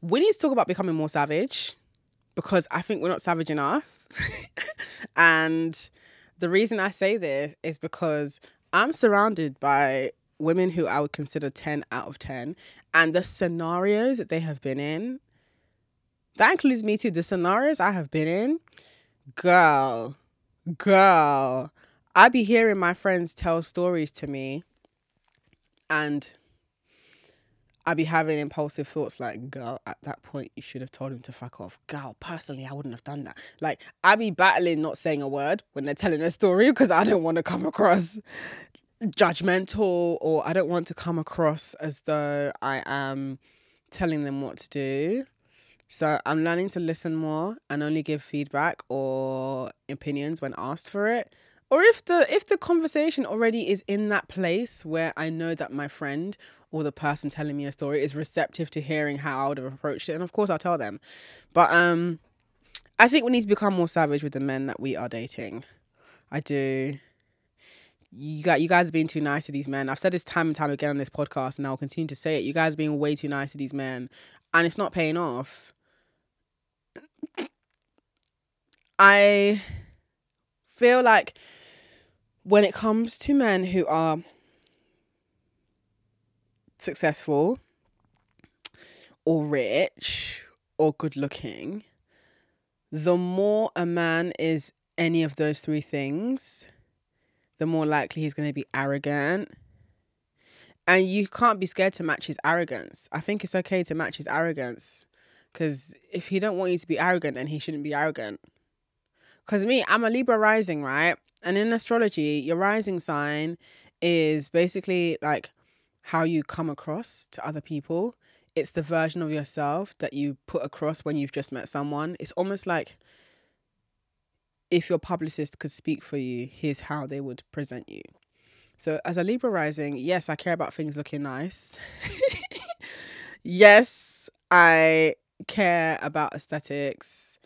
we need to talk about becoming more savage, because I think we're not savage enough. And the reason I say this is because I'm surrounded by women who I would consider 10 out of 10. And the scenarios that they have been in, that includes me too. The scenarios I have been in, girl, I be hearing my friends tell stories to me, and I be having impulsive thoughts like, girl, at that point you should have told him to fuck off. Girl, personally, I wouldn't have done that. Like, I be battling not saying a word when they're telling a story, because I don't want to come across judgmental, or I don't want to come across as though I am telling them what to do. So I'm learning to listen more and only give feedback or opinions when asked for it. Or if the conversation already is in that place where I know that my friend or the person telling me a story is receptive to hearing how I would have approached it, and of course I'll tell them. But I think we need to become more savage with the men that we are dating. I do. You guys are being too nice to these men. I've said this time and time again on this podcast, and I'll continue to say it. You guys are being way too nice to these men, and it's not paying off. I feel like when it comes to men who are successful or rich or good looking, the more a man is any of those three things, the more likely he's going to be arrogant. And you can't be scared to match his arrogance. I think it's okay to match his arrogance, because if he don't want you to be arrogant, then he shouldn't be arrogant. Because me, I'm a Libra rising, right? And in astrology, your rising sign is basically like how you come across to other people. It's the version of yourself that you put across when you've just met someone. It's almost like if your publicist could speak for you, here's how they would present you. So as a Libra rising, yes, I care about things looking nice. Yes, I care about aesthetics.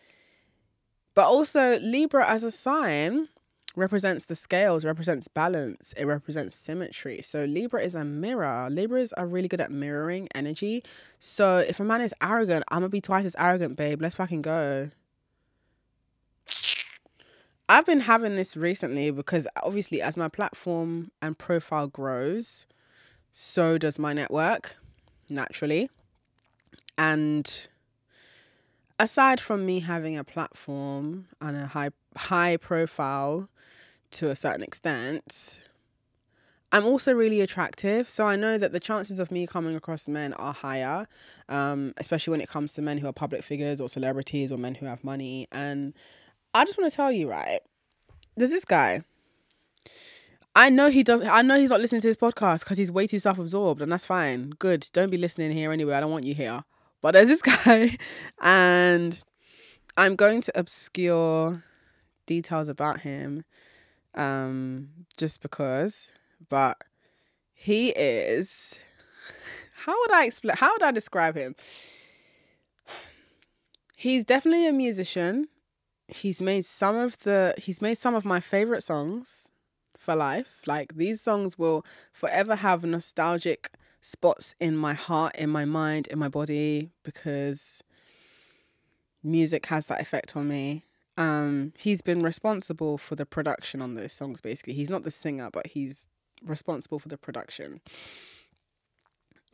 But also, Libra as a sign represents the scales, represents balance, it represents symmetry. So Libra is a mirror. Libras are really good at mirroring energy. So if a man is arrogant, I'm gonna be twice as arrogant, babe. Let's fucking go. I've been having this recently because obviously as my platform and profile grows, so does my network, naturally. And aside from me having a platform and a high profile to a certain extent, I'm also really attractive. So I know that the chances of me coming across men are higher, especially when it comes to men who are public figures or celebrities or men who have money. And I just want to tell you, right, there's this guy. I know he's not listening to this podcast because he's way too self-absorbed, and that's fine. Good. Don't be listening here anyway. I don't want you here. But there's this guy, and I'm going to obscure details about him just because. But he is... How would I describe him? He's definitely a musician. He's made some of my favorite songs for life. Like, these songs will forever have nostalgic spots in my heart, in my mind, in my body, because music has that effect on me. He's been responsible for the production on those songs, basically. He's not the singer, but he's responsible for the production.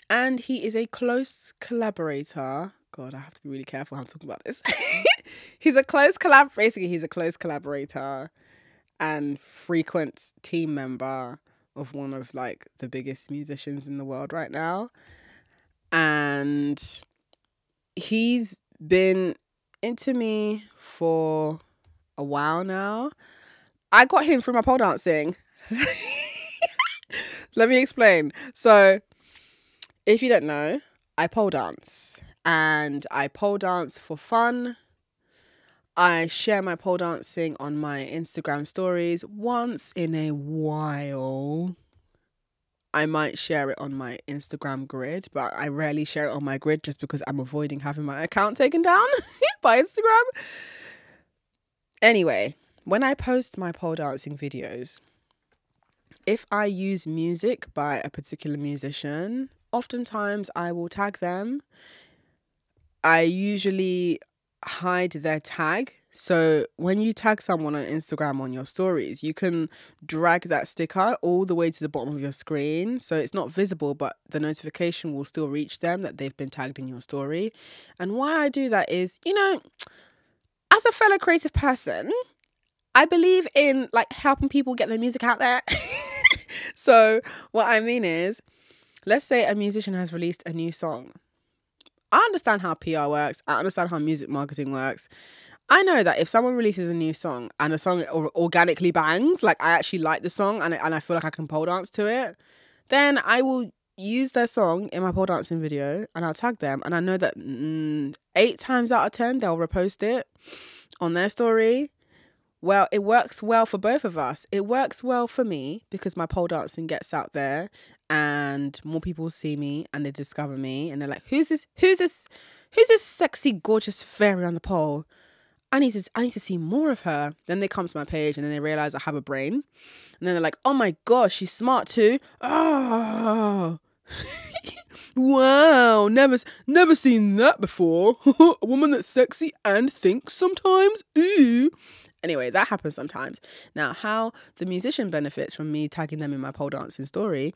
And he is a close collaborator. God, I have to be really careful how I'm talking about this. He's a close collaborator and frequent team member of one of like the biggest musicians in the world right now. And he's been into me for a while now. I got him through my pole dancing. Let me explain. So, if you don't know, I pole dance. And I pole dance for fun. I share my pole dancing on my Instagram stories once in a while. I might share it on my Instagram grid, but I rarely share it on my grid just because I'm avoiding having my account taken down by Instagram. Anyway, when I post my pole dancing videos, if I use music by a particular musician, oftentimes I will tag them I usually hide their tag. So when you tag someone on Instagram on your stories, you can drag that sticker all the way to the bottom of your screen. So it's not visible, but the notification will still reach them that they've been tagged in your story. And why I do that is, as a fellow creative person, I believe in like helping people get their music out there. So what I mean is, let's say a musician has released a new song. I understand how PR works. I understand how music marketing works. I know that if someone releases a new song and a song organically bangs, like I actually like the song and I feel like I can pole dance to it, then I will use their song in my pole dancing video and I'll tag them. And I know that 8 times out of 10, they'll repost it on their story. Well, it works well for both of us. It works well for me because my pole dancing gets out there and more people see me and they discover me and they're like, who's this sexy, gorgeous fairy on the pole? I need to see more of her. Then they come to my page and then they realize I have a brain. And then they're like, oh my gosh, she's smart too. Oh, wow, never seen that before. A woman that's sexy and thinks sometimes. Ooh. Anyway, that happens sometimes. Now, how the musician benefits from me tagging them in my pole dancing story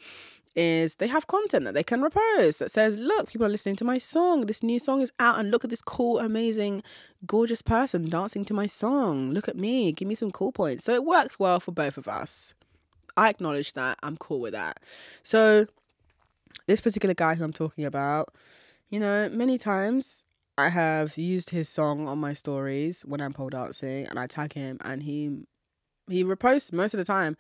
is they have content that they can repost that says, look, people are listening to my song. This new song is out and look at this cool, amazing, gorgeous person dancing to my song. Look at me. Give me some cool points. So it works well for both of us. I acknowledge that. I'm cool with that. So this particular guy who I'm talking about, many times I have used his song on my stories when I'm pole dancing and I tag him and he reposts most of the time.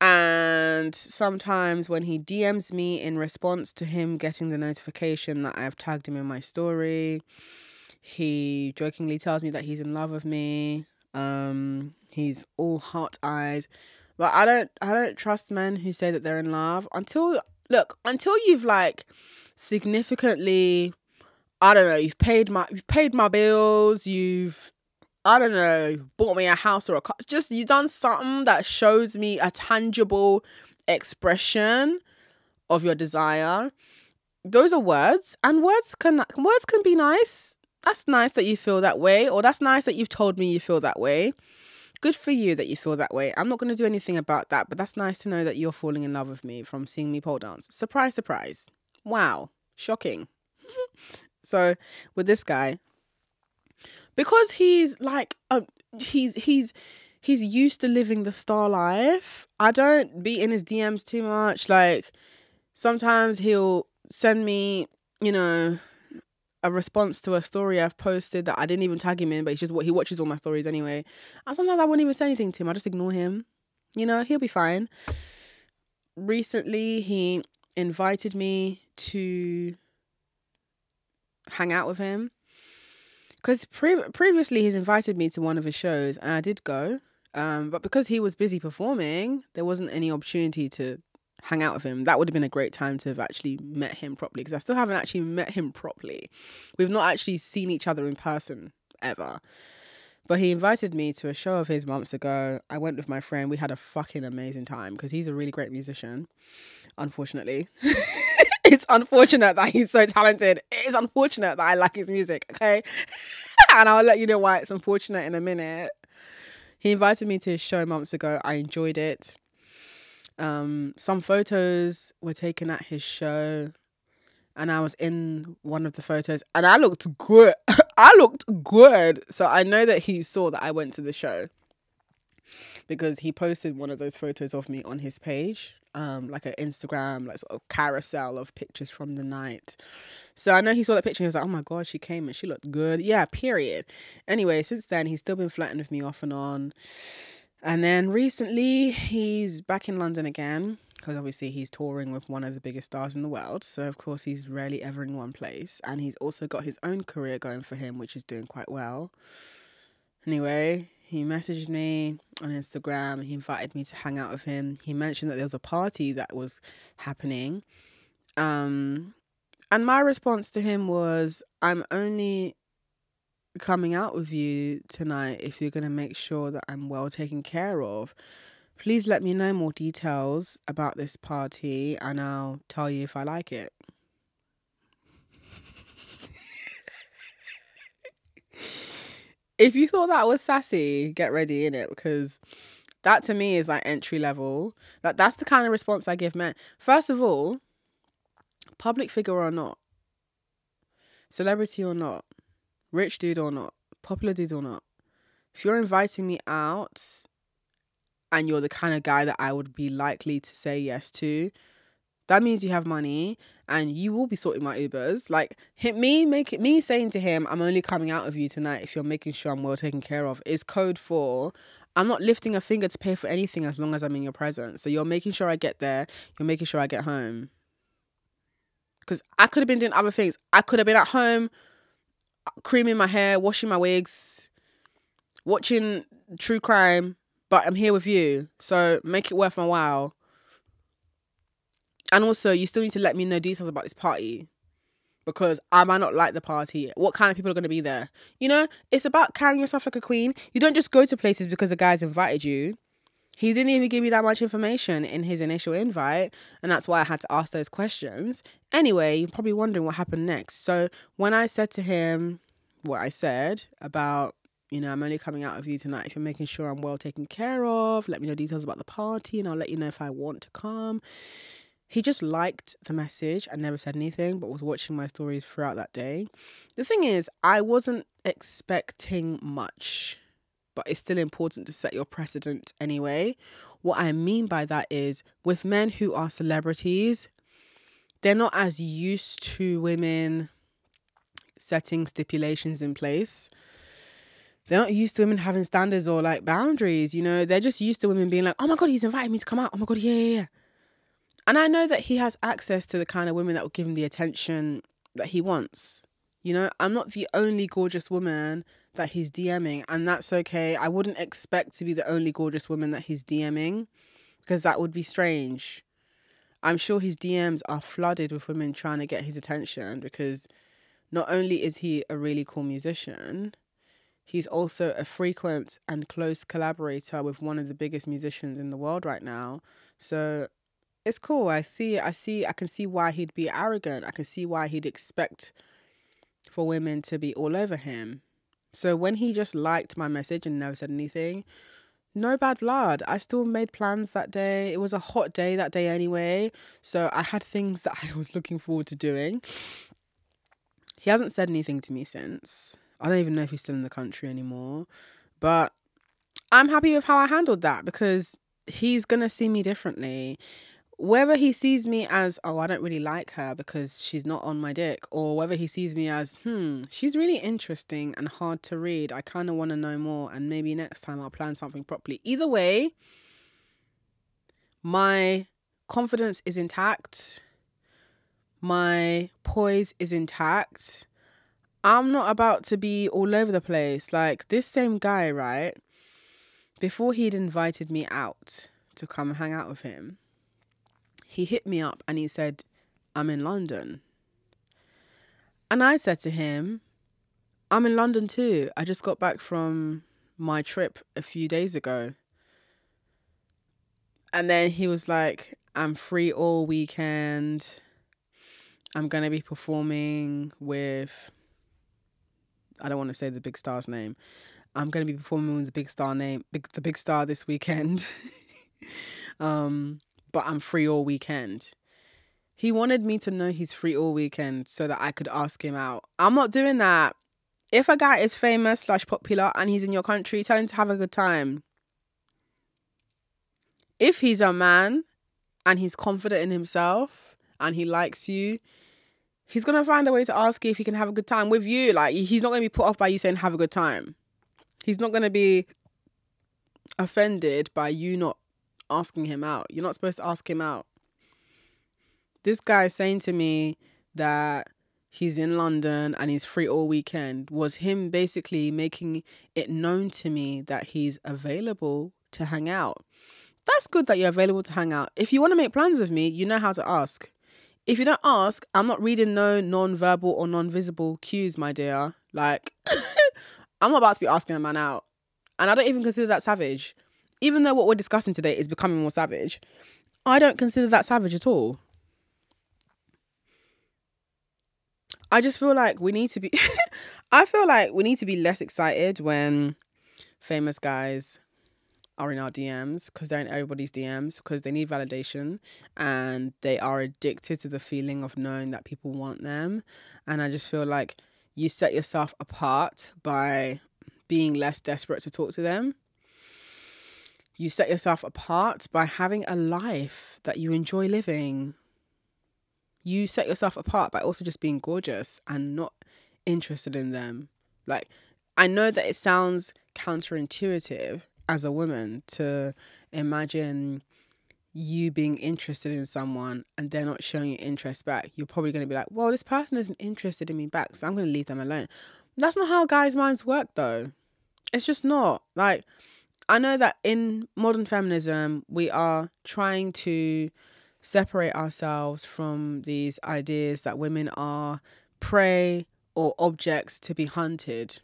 And sometimes when he DMs me in response to him getting the notification that I've tagged him in my story, he jokingly tells me that he's in love with me. He's all heart eyes. But I don't trust men who say that they're in love until you've like significantly, I don't know, you've paid my bills, I don't know, bought me a house or a car. Just you've done something that shows me a tangible expression of your desire. Those are words, and words can be nice. That's nice that you feel that way, or that's nice that you've told me you feel that way. Good for you that you feel that way. I'm not going to do anything about that, but that's nice to know that you're falling in love with me from seeing me pole dance. Surprise, surprise. Wow. Shocking. So with this guy, because he's like, he's used to living the star life, I don't be in his DMs too much. Like sometimes he'll send me, a response to a story I've posted that I didn't even tag him in, but he watches all my stories anyway. And sometimes I wouldn't even say anything to him. I just ignore him. He'll be fine. Recently, he invited me to hang out with him. Because previously he's invited me to one of his shows and I did go. But because he was busy performing, there wasn't any opportunity to hang out with him. That would have been a great time to have actually met him properly, because I still haven't actually met him properly. We've not actually seen each other in person ever. But he invited me to a show of his months ago. I went with my friend. We had a fucking amazing time because he's a really great musician. Unfortunately. It's unfortunate that he's so talented. It is unfortunate that I like his music, okay? And I'll let you know why it's unfortunate in a minute. He invited me to his show months ago. I enjoyed it. Some photos were taken at his show and I was in one of the photos and I looked good. I looked good. So I know that he saw that I went to the show because he posted one of those photos of me on his page, like an Instagram, like sort of carousel of pictures from the night. So I know he saw that picture and he was like, oh my God, she came and she looked good. Yeah, period. Anyway, since then, he's still been flirting with me off and on. And then recently, he's back in London again, because obviously he's touring with one of the biggest stars in the world. So, of course, he's rarely ever in one place. And he's also got his own career going for him, which is doing quite well. Anyway, he messaged me on Instagram. He invited me to hang out with him. He mentioned that there was a party that was happening. And my response to him was, I'm only coming out with you tonight if you're going to make sure that I'm well taken care of. Please let me know more details about this party and I'll tell you if I like it. If you thought that was sassy, get ready, innit? Because that to me is like entry level. That's the kind of response I give men. First of all, public figure or not, celebrity or not, rich dude or not, popular dude or not, if you're inviting me out and you're the kind of guy that I would be likely to say yes to, that means you have money and you will be sorting my Ubers. Like me saying to him, I'm only coming out of you tonight if you're making sure I'm well taken care of, is code for I'm not lifting a finger to pay for anything as long as I'm in your presence. So you're making sure I get there. You're making sure I get home. Because I could have been doing other things. I could have been at home, creaming my hair, washing my wigs, watching true crime, but I'm here with you. So make it worth my while. And also, you still need to let me know details about this party. Because I might not like the party. What kind of people are going to be there? You know, it's about carrying yourself like a queen. You don't just go to places because the guy's invited you. He didn't even give you that much information in his initial invite. And that's why I had to ask those questions. Anyway, you're probably wondering what happened next. So when I said to him what I said about, you know, I'm only coming out of you tonight if you're making sure I'm well taken care of. Let me know details about the party and I'll let you know if I want to come. He just liked the message and never said anything, but was watching my stories throughout that day. The thing is, I wasn't expecting much, but it's still important to set your precedent anyway. What I mean by that is, with men who are celebrities, they're not as used to women setting stipulations in place. They're not used to women having standards or like boundaries, you know. They're just used to women being like, oh my God, he's invited me to come out. Oh my God, yeah. And I know that he has access to the kind of women that will give him the attention that he wants. You know, I'm not the only gorgeous woman that he's DMing, and that's okay. I wouldn't expect to be the only gorgeous woman that he's DMing, because that would be strange. I'm sure his DMs are flooded with women trying to get his attention, because not only is he a really cool musician, he's also a frequent and close collaborator with one of the biggest musicians in the world right now. So it's cool. I can see why he'd be arrogant. I can see why he'd expect for women to be all over him. So when he just liked my message and never said anything, no bad blood. I still made plans that day. It was a hot day that day anyway. So I had things that I was looking forward to doing. He hasn't said anything to me since. I don't even know if he's still in the country anymore. But I'm happy with how I handled that, because he's going to see me differently. Whether he sees me as, oh, I don't really like her because she's not on my dick, or whether he sees me as, she's really interesting and hard to read, I kind of want to know more, and maybe next time I'll plan something properly. Either way, my confidence is intact. My poise is intact. I'm not about to be all over the place. Like, this same guy, right? Before he'd invited me out to come hang out with him, he hit me up and he said, I'm in London. And I said to him, I'm in London too. I just got back from my trip a few days ago. And then he was like, I'm free all weekend. I'm going to be performing with, I don't want to say the big star's name. I'm going to be performing with the big star this weekend. But I'm free all weekend. He wanted me to know he's free all weekend so that I could ask him out. I'm not doing that. If a guy is famous / popular and he's in your country, tell him to have a good time. If he's a man and he's confident in himself and he likes you, he's going to find a way to ask you if he can have a good time with you. Like, he's not going to be put off by you saying have a good time. He's not going to be offended by you not asking him out. You're not supposed to ask him out. This guy saying to me that he's in London and he's free all weekend was him basically making it known to me that he's available to hang out. That's good that you're available to hang out. If you want to make plans with me, you know how to ask. If you don't ask, I'm not reading no non-verbal or non-visible cues, my dear. Like, I'm not about to be asking a man out. And I don't even consider that savage. Even though what we're discussing today is becoming more savage, I don't consider that savage at all. I just feel like we need to be I feel like we need to be less excited when famous guys are in our DMs, because they're in everybody's DMs, because they need validation and they are addicted to the feeling of knowing that people want them. And I just feel like you set yourself apart by being less desperate to talk to them. You set yourself apart by having a life that you enjoy living. You set yourself apart by also just being gorgeous and not interested in them. Like, I know that it sounds counterintuitive as a woman to imagine you being interested in someone and they're not showing you interest back. You're probably going to be like, well, this person isn't interested in me back, so I'm going to leave them alone. That's not how guys' minds work, though. It's just not. Like, I know that in modern feminism, we are trying to separate ourselves from these ideas that women are prey or objects to be hunted.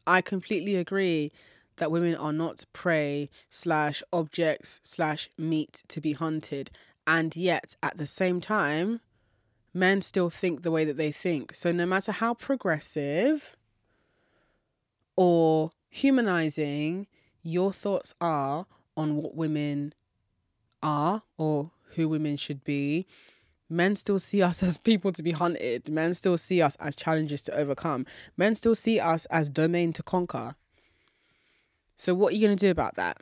I completely agree that women are not prey / objects / meat to be hunted. And yet, at the same time, men still think the way that they think. So no matter how progressive or humanizing your thoughts are on what women are or who women should be, men still see us as people to be hunted. Men still see us as challenges to overcome. Men still see us as domain to conquer. So what are you going to do about that?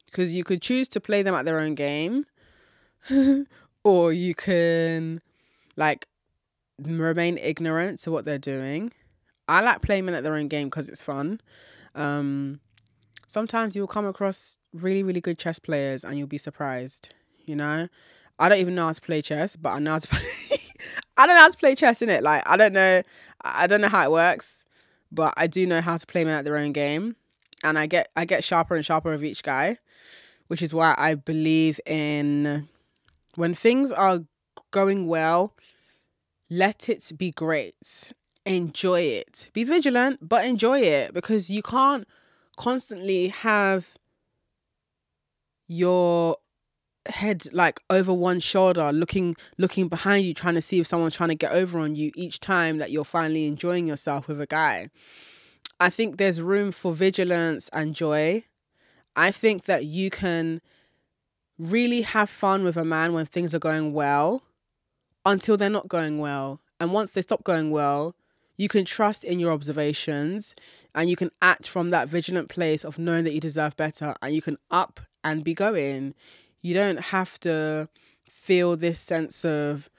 Because you could choose to play them at their own game or you can like remain ignorant to what they're doing. I like playing men at their own game because it's fun. Sometimes you'll come across really, really good chess players and you'll be surprised, you know? I don't even know how to play chess, but I know how to play I don't know how to play chess, innit? Like, I don't know how it works, but I do know how to play men at their own game. And I get sharper and sharper with each guy, which is why I believe in when things are going well, let it be great. Enjoy it. Be vigilant, but enjoy it, because you can't constantly have your head like over one shoulder, looking behind you, trying to see if someone's trying to get over on you each time that you're finally enjoying yourself with a guy. I think there's room for vigilance and joy. I think that you can really have fun with a man when things are going well until they're not going well. And once they stop going well, you can trust in your observations and you can act from that vigilant place of knowing that you deserve better, and you can up and be going. You don't have to feel this sense of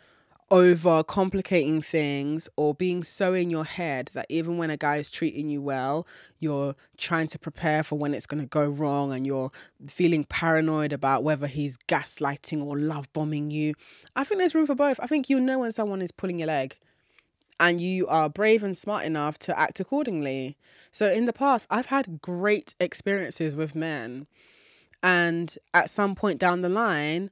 over complicating things or being so in your head that even when a guy is treating you well, you're trying to prepare for when it's going to go wrong and you're feeling paranoid about whether he's gaslighting or love bombing you. I think there's room for both. I think you know when someone is pulling your leg and you are brave and smart enough to act accordingly. So in the past, I've had great experiences with men, and at some point down the line,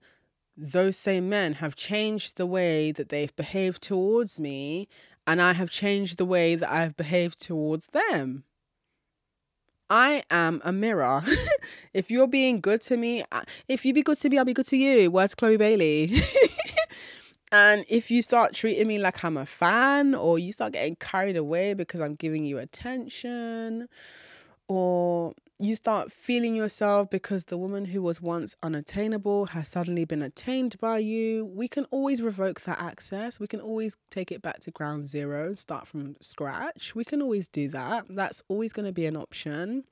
those same men have changed the way that they've behaved towards me, and I have changed the way that I've behaved towards them. I am a mirror. If you're being good to me, if you be good to me, I'll be good to you. Where's Chloe Bailey? And if you start treating me like I'm a fan, or you start getting carried away because I'm giving you attention, or you start feeling yourself because the woman who was once unattainable has suddenly been attained by you, we can always revoke that access. We can always take it back to ground zero, start from scratch. We can always do that. That's always going to be an option.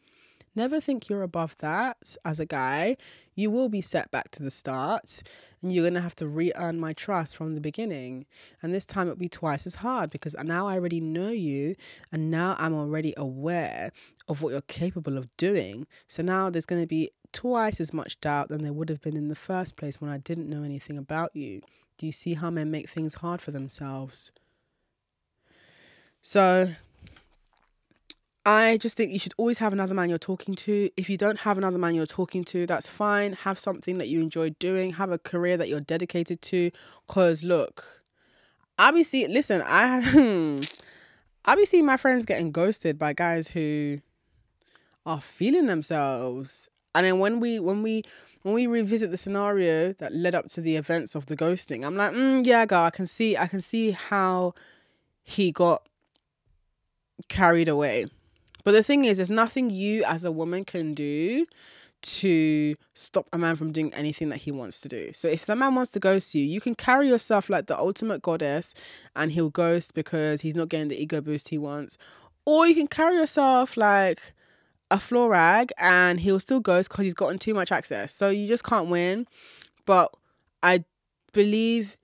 Never think you're above that as a guy. You will be set back to the start and you're going to have to re-earn my trust from the beginning. And this time it'll be twice as hard because now I already know you and now I'm already aware of what you're capable of doing. So now there's going to be twice as much doubt than there would have been in the first place when I didn't know anything about you. Do you see how men make things hard for themselves? So I just think you should always have another man you're talking to. If you don't have another man you're talking to, that's fine. Have something that you enjoy doing. Have a career that you're dedicated to. Because look, I be seeing my friends getting ghosted by guys who are feeling themselves. And then when we revisit the scenario that led up to the events of the ghosting, I'm like, yeah, girl, I can see how he got carried away. But the thing is, there's nothing you as a woman can do to stop a man from doing anything that he wants to do. So if the man wants to ghost you, you can carry yourself like the ultimate goddess and he'll ghost because he's not getting the ego boost he wants. Or you can carry yourself like a floor rag and he'll still ghost because he's gotten too much access. So you just can't win. But I believe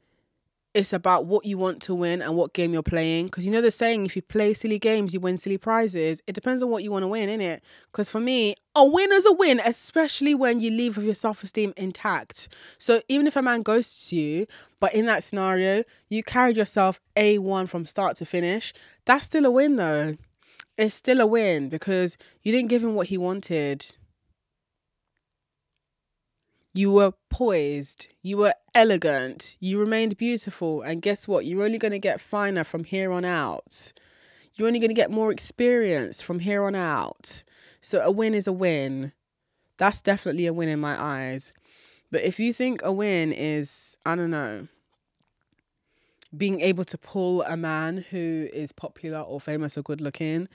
it's about what you want to win and what game you're playing. Because you know the saying, if you play silly games, you win silly prizes. It depends on what you want to win, innit? Because for me, a win is a win, especially when you leave with your self-esteem intact. So even if a man ghosts you, but in that scenario, you carried yourself A1 from start to finish, that's still a win though. It's still a win because you didn't give him what he wanted. You were poised. You were elegant. You remained beautiful. And guess what? You're only going to get finer from here on out. You're only going to get more experience from here on out. So a win is a win. That's definitely a win in my eyes. But if you think a win is, I don't know, being able to pull a man who is popular or famous or good looking,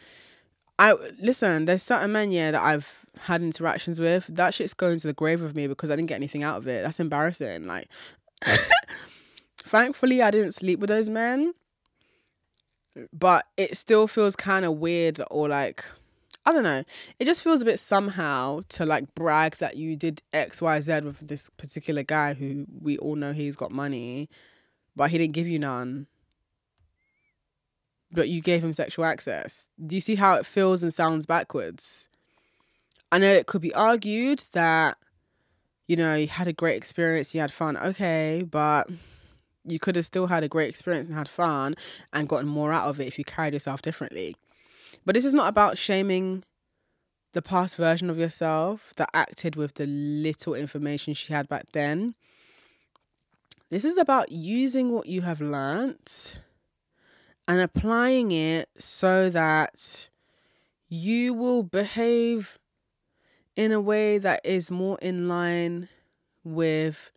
listen, there's certain men, yeah, that I've had interactions with. That shit's going to the grave with me because I didn't get anything out of it. That's embarrassing. Like, thankfully, I didn't sleep with those men. But it still feels kind of weird or like, I don't know. It just feels a bit somehow to like brag that you did X, Y, Z with this particular guy who we all know he's got money, but he didn't give you none. But you gave him sexual access. Do you see how it feels and sounds backwards? I know it could be argued that, you know, you had a great experience, you had fun. Okay, but you could have still had a great experience and had fun and gotten more out of it if you carried yourself differently. But this is not about shaming the past version of yourself that acted with the little information she had back then. This is about using what you have learnt and applying it so that you will behave in a way that is more in line with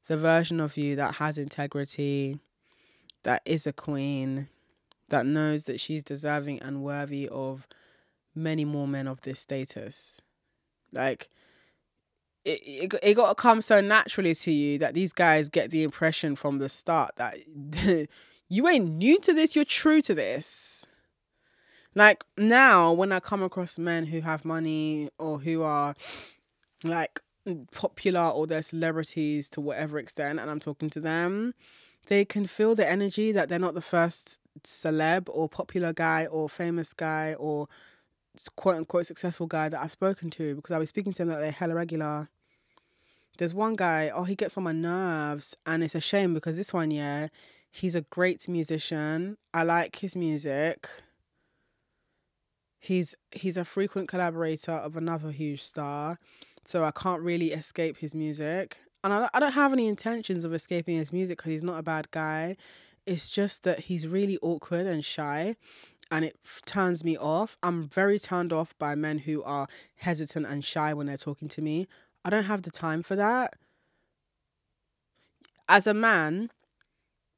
the version of you that has integrity, that is a queen, that knows that she's deserving and worthy of many more men of this status. Like, it got to come so naturally to you that these guys get the impression from the start that you ain't new to this, you're true to this. Like, now, when I come across men who have money or who are, like, popular or they're celebrities to whatever extent, and I'm talking to them, they can feel the energy that they're not the first celeb or popular guy or famous guy or quote-unquote successful guy that I've spoken to, because I was speaking to them that they're hella regular. There's one guy, he gets on my nerves, and it's a shame because this one, yeah, he's a great musician. I like his music. He's a frequent collaborator of another huge star, so I can't really escape his music. And I don't have any intentions of escaping his music because he's not a bad guy. It's just that he's really awkward and shy, and it turns me off. I'm very turned off by men who are hesitant and shy when they're talking to me. I don't have the time for that. As a man,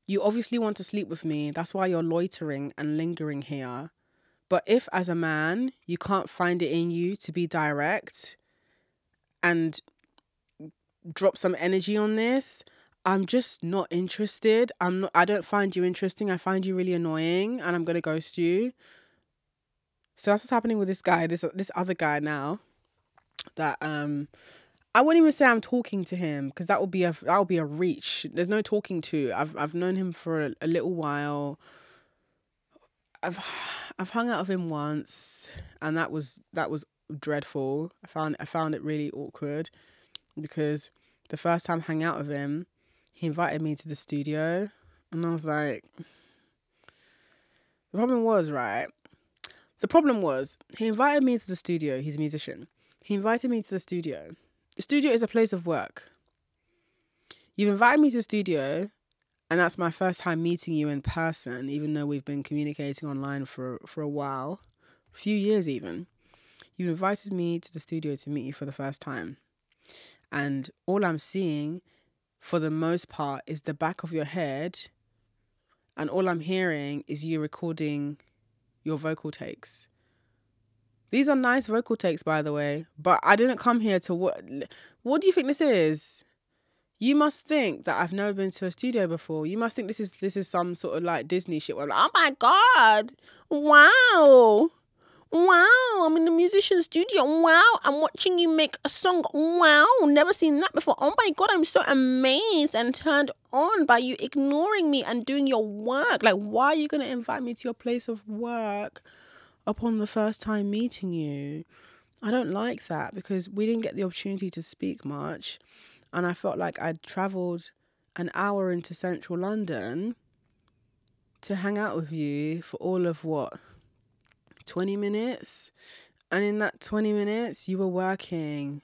you obviously want to sleep with me. That's why you're loitering and lingering here. But if, as a man, you can't find it in you to be direct and drop some energy on this, I'm just not interested. I don't find you interesting. I find you really annoying, and I'm going to ghost you. So that's what's happening with this guy, this other guy now, that I wouldn't even say I'm talking to him, because that would be a reach. There's no talking to. I've known him for a little while. I've hung out with him once, and that was dreadful. I found it really awkward, because the first time I hung out with him, he invited me to the studio, and I was like, the problem was he invited me to the studio. He's a musician. He invited me to the studio. The studio is a place of work. You've invited me to the studio, and that's my first time meeting you in person, even though we've been communicating online for a while, a few years even. You invited me to the studio to meet you for the first time. And all I'm seeing, for the most part, is the back of your head. And all I'm hearing is you recording your vocal takes. These are nice vocal takes, by the way. But I didn't come here to what do you think this is? You must think that I've never been to a studio before. You must think this is some sort of like Disney shit where I'm like, oh my God, wow. Wow, I'm in the musician studio. Wow, I'm watching you make a song. Wow, never seen that before. Oh my God, I'm so amazed and turned on by you ignoring me and doing your work. Like, why are you going to invite me to your place of work upon the first time meeting you? I don't like that because we didn't get the opportunity to speak much. And I felt like I'd travelled an hour into central London to hang out with you for all of 20 minutes? And in that 20 minutes, you were working.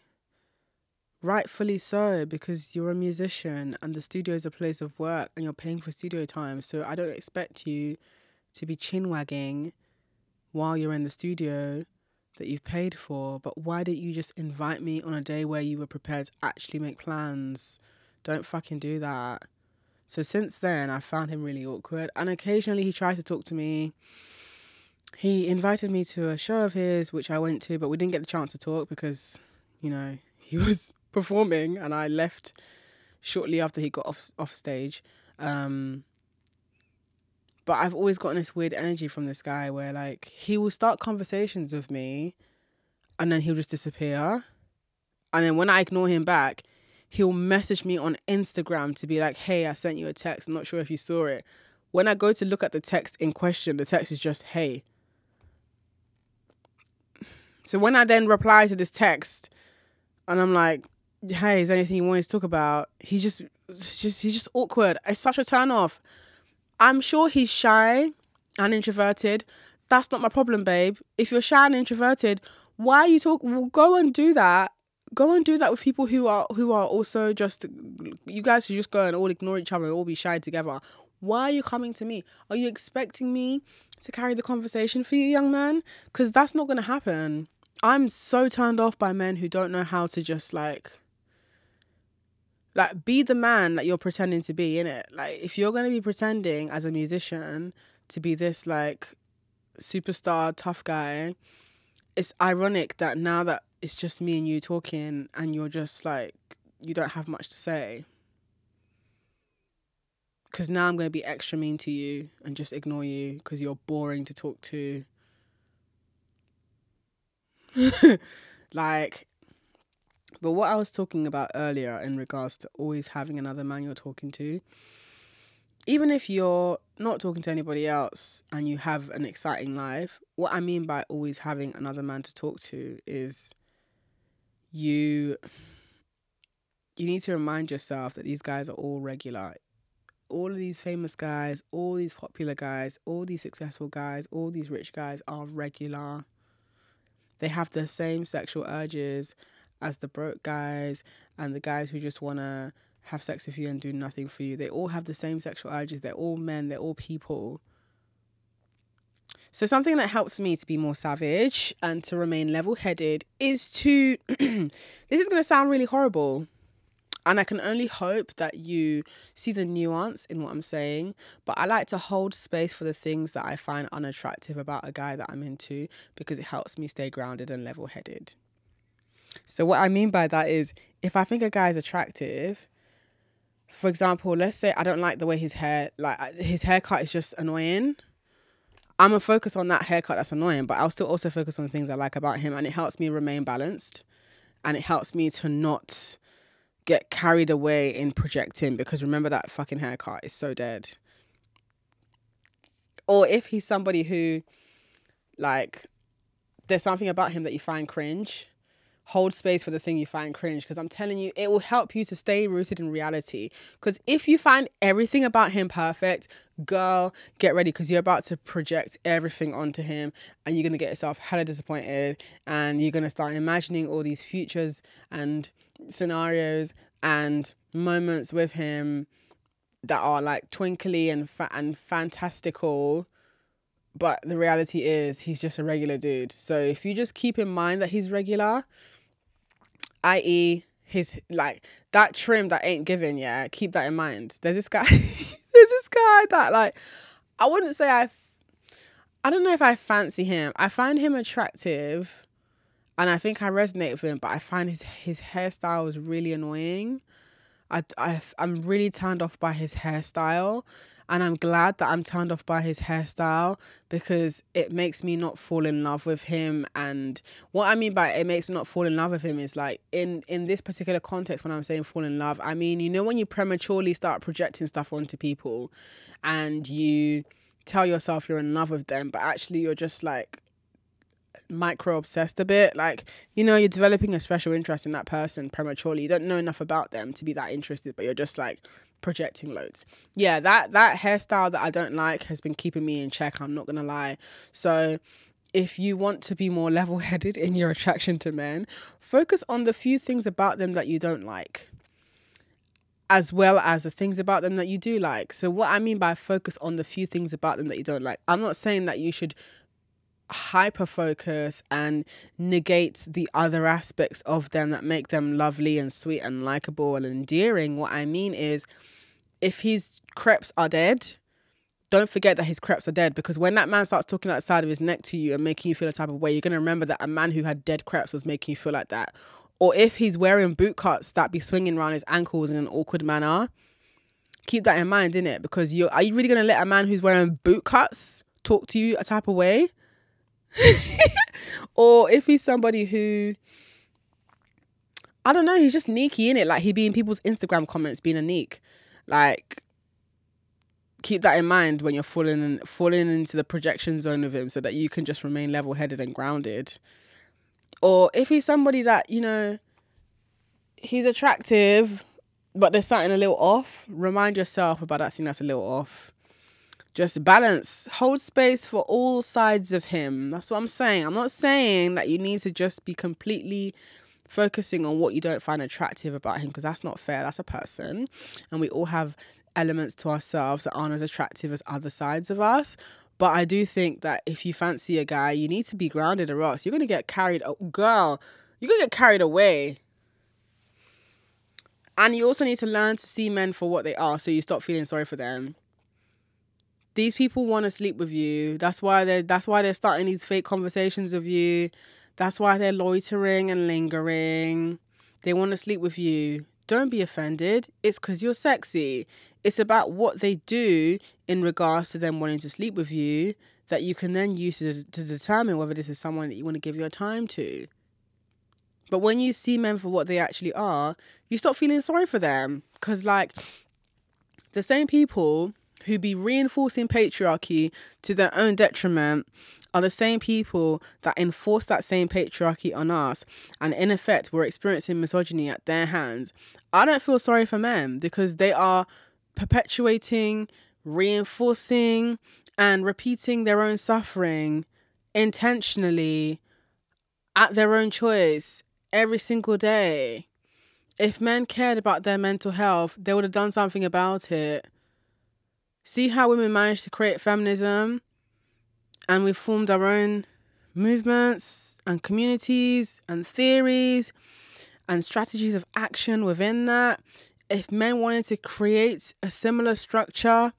Rightfully so, because you're a musician and the studio is a place of work and you're paying for studio time. So I don't expect you to be chin-wagging while you're in the studio that you've paid for. But why didn't you just invite me on a day where you were prepared to actually make plans? Don't fucking do that. So since then, I found him really awkward. And occasionally he tries to talk to me. He invited me to a show of his, which I went to, but we didn't get the chance to talk because, he was performing and I left shortly after he got off stage. But I've always gotten this weird energy from this guy where, like, he will start conversations with me and then he'll just disappear. And then when I ignore him back, he'll message me on Instagram to be like, hey, I sent you a text. I'm not sure if you saw it. When I go to look at the text in question, the text is just, hey. So when I then reply to this text and I'm like, hey, is there anything you want to talk about? He's just awkward. It's such a turn off. I'm sure he's shy and introverted. That's not my problem, babe. If you're shy and introverted, why are you Well, go and do that. Go and do that with people who are also just, you guys should just go and all ignore each other and all be shy together. Why are you coming to me? Are you expecting me to carry the conversation for you, young man? Because that's not going to happen. I'm so turned off by men who don't know how to just like be the man that you're pretending to be, innit? Like, if you're going to be pretending as a musician to be this like superstar tough guy, it's ironic that now that it's just me and you talking and you're just like, you don't have much to say. Because now I'm going to be extra mean to you and just ignore you because you're boring to talk to. But what I was talking about earlier in regards to always having another man you're talking to, even if you're not talking to anybody else and you have an exciting life, what I mean by always having another man to talk to is you need to remind yourself that these guys are all regular. All of these famous guys, all these popular guys, all these successful guys, all these rich guys are regular. They have the same sexual urges as the broke guys and the guys who just want to have sex with you and do nothing for you. They all have the same sexual urges. They're all men. They're all people. So something that helps me to be more savage and to remain level-headed is to... This is going to sound really horrible. And I can only hope that you see the nuance in what I'm saying. But I like to hold space for the things that I find unattractive about a guy that I'm into because it helps me stay grounded and level-headed. So what I mean by that is if I think a guy is attractive, for example, let's say I don't like the way his haircut is just annoying. I'm going to focus on that haircut that's annoying, but I'll still also focus on the things I like about him. And it helps me remain balanced. And it helps me to not get carried away in projecting because remember that fucking haircut is so dead. Or if he's somebody who, like, there's something about him that you find cringe, hold space for the thing you find cringe because I'm telling you, it will help you to stay rooted in reality. Because if you find everything about him perfect, girl, get ready because you're about to project everything onto him and you're going to get yourself hella disappointed and you're going to start imagining all these futures and scenarios and moments with him that are like twinkly and fantastical But the reality is he's just a regular dude. So if you just keep in mind that he's regular, i.e. his, like, that trim that ain't given, yeah, keep that in mind. There's this guy, that, like, I wouldn't say I don't know if I fancy him. I find him attractive and I think I resonate with him, but I find his hairstyle is really annoying. I'm really turned off by his hairstyle, and I'm glad that I'm turned off by his hairstyle because it makes me not fall in love with him. And what I mean by it makes me not fall in love with him is, like, in this particular context, when I'm saying fall in love, I mean, you know, when you prematurely start projecting stuff onto people and you tell yourself you're in love with them, but actually you're just, like, micro obsessed a bit, like, you know, you're developing a special interest in that person prematurely. You don't know enough about them to be that interested, but you're just, like, projecting loads. Yeah, that hairstyle that I don't like has been keeping me in check, I'm not gonna lie. So if you want to be more level-headed in your attraction to men, focus on the few things about them that you don't like, as well as the things about them that you do like. So what I mean by focus on the few things about them that you don't like, I'm not saying that you should hyper focus and negate the other aspects of them that make them lovely and sweet and likable and endearing. What I mean is, if his crepes are dead, don't forget that his crepes are dead, because when that man starts talking outside of his neck to you and making you feel a type of way, you're going to remember that a man who had dead crepes was making you feel like that. Or if he's wearing boot cuts that be swinging around his ankles in an awkward manner, keep that in mind, innit? Because are you really going to let a man who's wearing boot cuts talk to you a type of way? Or if he's somebody who, I don't know, he's just neeky, innit? Like, he be in people's Instagram comments being a neek. Like, keep that in mind when you're falling into the projection zone of him, so that you can just remain level-headed and grounded. Or if he's somebody that, you know, he's attractive, but there's something a little off, remind yourself about that thing that's a little off. Just balance, hold space for all sides of him. That's what I'm saying. I'm not saying that you need to just be completely focusing on what you don't find attractive about him, because that's not fair. That's a person, and we all have elements to ourselves that aren't as attractive as other sides of us. But I do think that if you fancy a guy, you need to be grounded, or else you're going to get carried, girl, you're going to get carried away. And you also need to learn to see men for what they are, so you stop feeling sorry for them. These people want to sleep with you. That's why they're starting these fake conversations with you. That's why they're loitering and lingering. They want to sleep with you. Don't be offended. It's because you're sexy. It's about what they do in regards to them wanting to sleep with you that you can then use to determine whether this is someone that you want to give your time to. But when you see men for what they actually are, you stop feeling sorry for them. Because, like, the same people who be reinforcing patriarchy to their own detriment are the same people that enforce that same patriarchy on us. And in effect, we're experiencing misogyny at their hands. I don't feel sorry for men, because they are perpetuating, reinforcing, and repeating their own suffering intentionally at their own choice every single day. If men cared about their mental health, they would have done something about it. See how women managed to create feminism, and we've formed our own movements and communities and theories and strategies of action within that. If men wanted to create a similar structure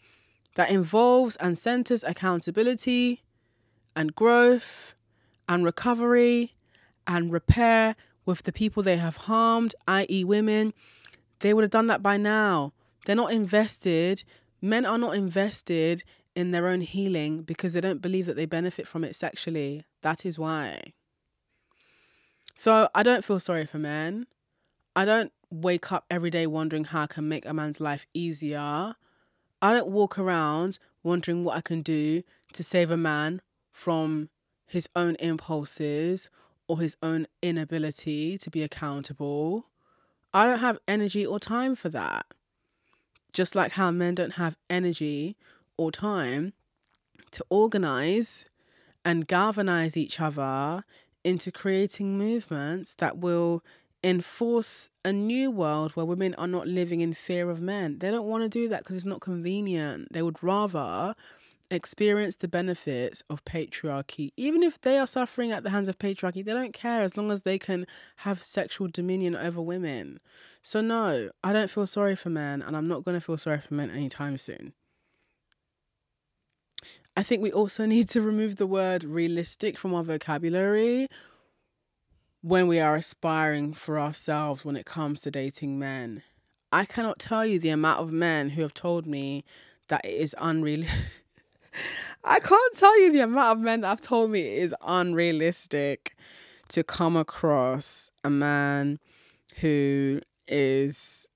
that involves and centers accountability and growth and recovery and repair with the people they have harmed, i.e. women, they would have done that by now. They're not invested. Men are not invested in their own healing because they don't believe that they benefit from it sexually. That is why. So I don't feel sorry for men. I don't wake up every day wondering how I can make a man's life easier. I don't walk around wondering what I can do to save a man from his own impulses or his own inability to be accountable. I don't have energy or time for that. Just like how men don't have energy or time to organize and galvanize each other into creating movements that will enforce a new world where women are not living in fear of men. They don't want to do that because it's not convenient. They would rather experience the benefits of patriarchy. Even if they are suffering at the hands of patriarchy, they don't care as long as they can have sexual dominion over women. So no, I don't feel sorry for men, and I'm not going to feel sorry for men anytime soon. I think we also need to remove the word realistic from our vocabulary when we are aspiring for ourselves when it comes to dating men. I cannot tell you the amount of men who have told me that it is unrealistic. I can't tell you the amount of men that have told me it is unrealistic to come across a man who is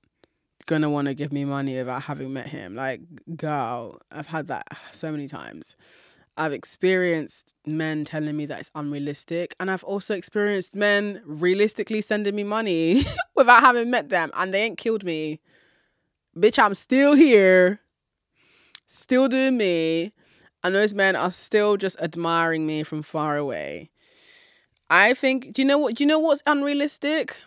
gonna want to give me money without having met him. Like, girl, I've had that so many times. I've experienced men telling me that it's unrealistic, and I've also experienced men realistically sending me money without having met them, and they ain't killed me. Bitch, I'm still here, still doing me, and those men are still just admiring me from far away. I think, do you know what's unrealistic?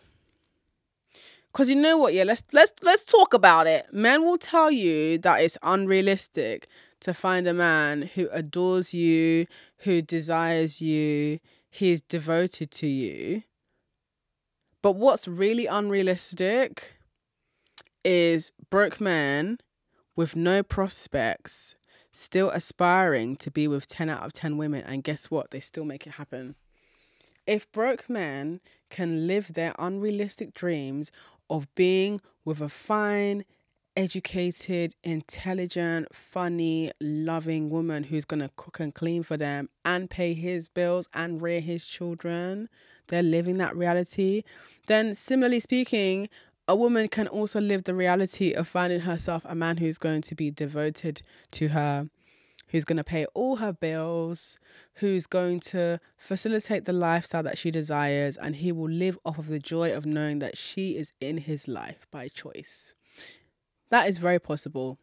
Because you know what, yeah, let's talk about it. Men will tell you that it's unrealistic to find a man who adores you, who desires you, he is devoted to you. But what's really unrealistic is broke men with no prospects still aspiring to be with 10 out of 10 women, and guess what? They still make it happen. If broke men can live their unrealistic dreams of being with a fine, educated, intelligent, funny, loving woman who's going to cook and clean for them and pay his bills and rear his children, they're living that reality. Then, similarly speaking, a woman can also live the reality of finding herself a man who's going to be devoted to her, who's going to pay all her bills, who's going to facilitate the lifestyle that she desires, and he will live off of the joy of knowing that she is in his life by choice. That is very possible.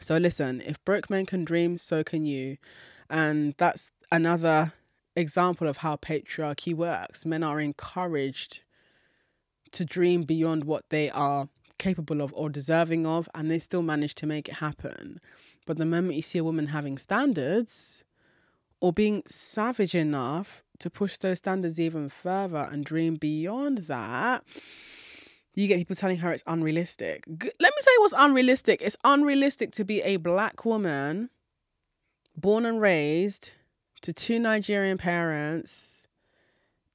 So listen, if broke men can dream, so can you. And that's another example of how patriarchy works. Men are encouraged to dream beyond what they are capable of or deserving of, and they still manage to make it happen. But the moment you see a woman having standards or being savage enough to push those standards even further and dream beyond that, you get people telling her it's unrealistic. Let me tell you what's unrealistic. It's unrealistic to be a black woman born and raised to 2 Nigerian parents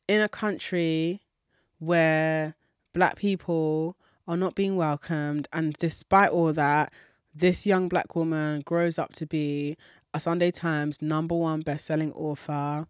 in a country where black people are not being welcomed, and despite all that, this young black woman grows up to be a Sunday Times #1 best-selling author.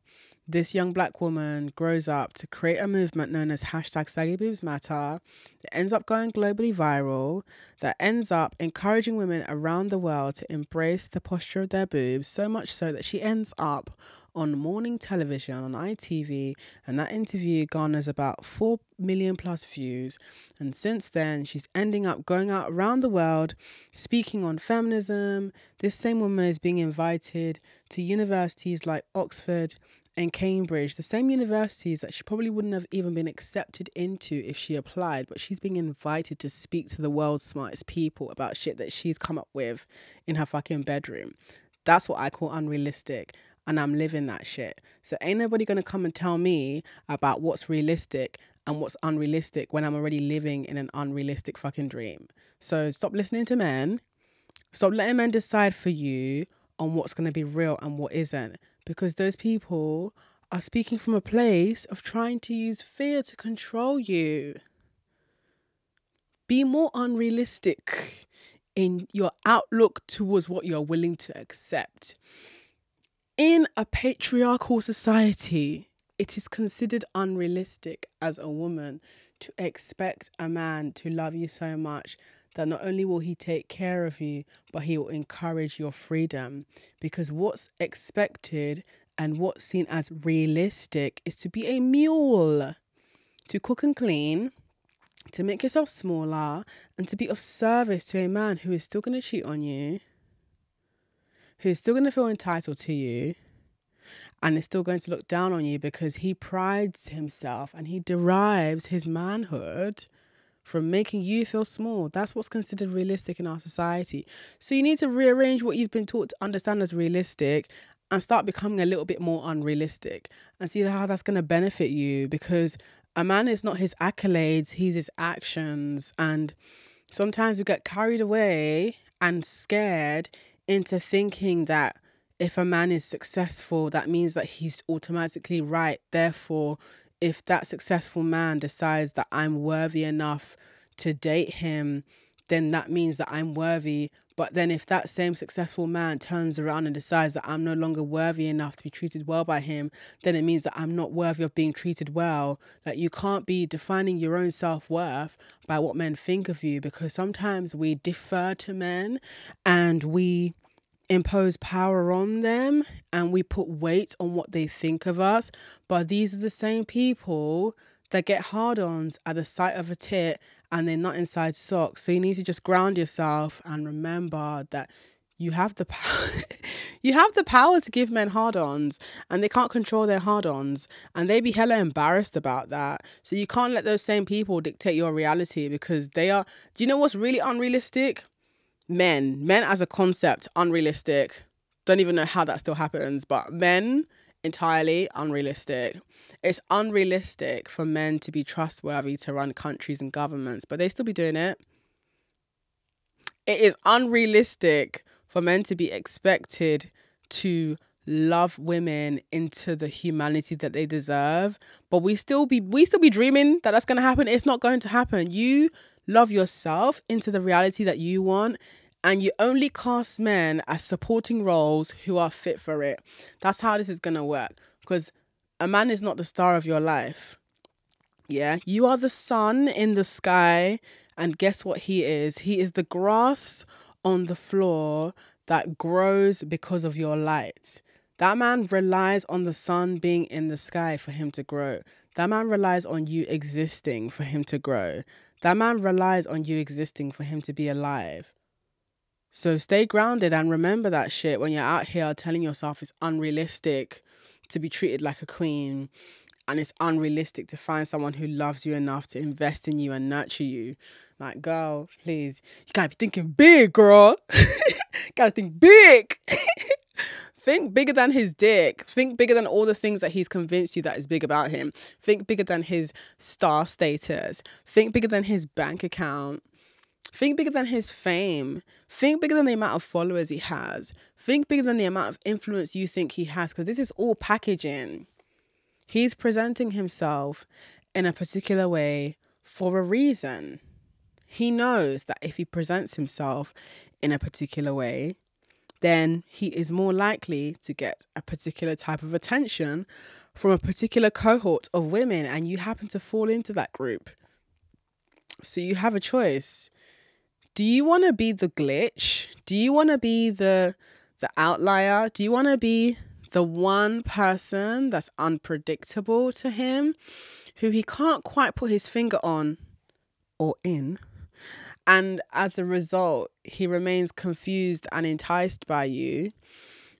This young black woman grows up to create a movement known as #SaggyBoobsMatter that ends up going globally viral, that ends up encouraging women around the world to embrace the posture of their boobs, so much so that she ends up on morning television on ITV, and that interview garners about 4 million plus views. And since then, she's ending up going out around the world speaking on feminism. This same woman is being invited to universities like Oxford and Cambridge, the same universities that she probably wouldn't have even been accepted into if she applied, but she's being invited to speak to the world's smartest people about shit that she's come up with in her fucking bedroom. That's what I call unrealistic, and I'm living that shit. So ain't nobody gonna come and tell me about what's realistic and what's unrealistic when I'm already living in an unrealistic fucking dream. So stop listening to men. Stop letting men decide for you on what's gonna be real and what isn't, because those people are speaking from a place of trying to use fear to control you. Be more unrealistic in your outlook towards what you're willing to accept. In a patriarchal society, it is considered unrealistic as a woman to expect a man to love you so much that not only will he take care of you, but he will encourage your freedom. Because what's expected and what's seen as realistic is to be a mule, to cook and clean, to make yourself smaller, and to be of service to a man who is still going to cheat on you, who's still going to feel entitled to you, and is still going to look down on you because he prides himself and he derives his manhood from making you feel small. That's what's considered realistic in our society. So you need to rearrange what you've been taught to understand as realistic and start becoming a little bit more unrealistic and see how that's going to benefit you, because a man is not his accolades, he's his actions. And sometimes we get carried away and scared into thinking that if a man is successful, that means that he's automatically right. Therefore, if that successful man decides that I'm worthy enough to date him, then that means that I'm worthy. But then if that same successful man turns around and decides that I'm no longer worthy enough to be treated well by him, then it means that I'm not worthy of being treated well. Like, you can't be defining your own self-worth by what men think of you, because sometimes we defer to men and we impose power on them and we put weight on what they think of us. But these are the same people that get hard-ons at the sight of a tit and they're not inside socks. So you need to just ground yourself and remember that you have the power. You have the power to give men hard-ons, and they can't control their hard-ons, and they be hella embarrassed about that. So you can't let those same people dictate your reality, because they are. Do you know what's really unrealistic? Men as a concept, unrealistic. Don't even know how that still happens, but men, entirely unrealistic. It's unrealistic for men to be trustworthy to run countries and governments, but they still be doing it. It is unrealistic for men to be expected to love women into the humanity that they deserve, but we still be dreaming that that's going to happen. It's not going to happen. You love yourself into the reality that you want, and you only cast men as supporting roles who are fit for it. That's how this is going to work, because a man is not the star of your life. Yeah, you are the sun in the sky, and guess what he is? He is the grass on the floor that grows because of your light. That man relies on the sun being in the sky for him to grow. That man relies on you existing for him to grow. That man relies on you existing for him to be alive. So stay grounded and remember that shit when you're out here telling yourself it's unrealistic to be treated like a queen, and it's unrealistic to find someone who loves you enough to invest in you and nurture you. Like, girl, please, you gotta be thinking big, girl. Gotta think big. Think bigger than his dick. Think bigger than all the things that he's convinced you that is big about him. Think bigger than his star status. Think bigger than his bank account. Think bigger than his fame. Think bigger than the amount of followers he has. Think bigger than the amount of influence you think he has, because this is all packaging. He's presenting himself in a particular way for a reason. He knows that if he presents himself in a particular way, then he is more likely to get a particular type of attention from a particular cohort of women, and you happen to fall into that group. So you have a choice. Do you want to be the glitch? Do you want to be the outlier? Do you want to be the one person that's unpredictable to him, who he can't quite put his finger on or in, and as a result, he remains confused and enticed by you?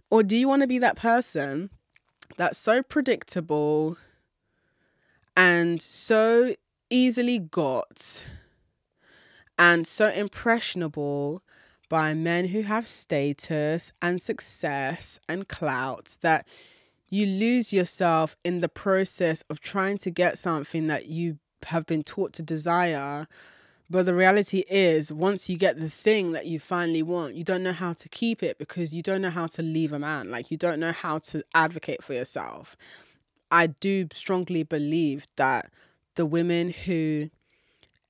Or do you want to be that person that's so predictable and so easily got and so impressionable by men who have status and success and clout that you lose yourself in the process of trying to get something that you have been taught to desire? But the reality is, once you get the thing that you finally want, you don't know how to keep it, because you don't know how to leave a man. Like, you don't know how to advocate for yourself. I do strongly believe that the women who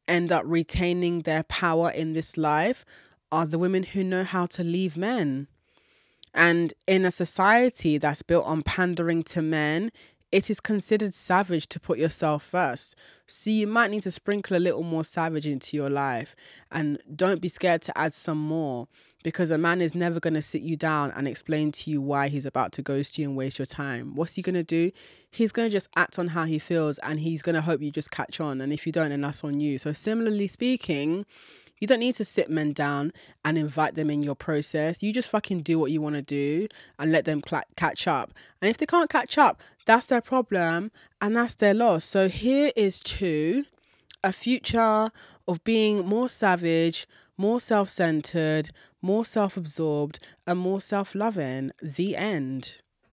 end up retaining their power in this life are the women who know how to leave men. And in a society that's built on pandering to men, it is considered savage to put yourself first. So you might need to sprinkle a little more savage into your life, and don't be scared to add some more, because a man is never going to sit you down and explain to you why he's about to ghost you and waste your time. What's he going to do? He's going to just act on how he feels, and he's going to hope you just catch on. And if you don't, then that's on you. So similarly speaking, you don't need to sit men down and invite them in your process. You just fucking do what you want to do and let them catch up. And if they can't catch up, that's their problem and that's their loss. So here is to a future of being more savage, more self-centered, more self-absorbed, and more self-loving. The end.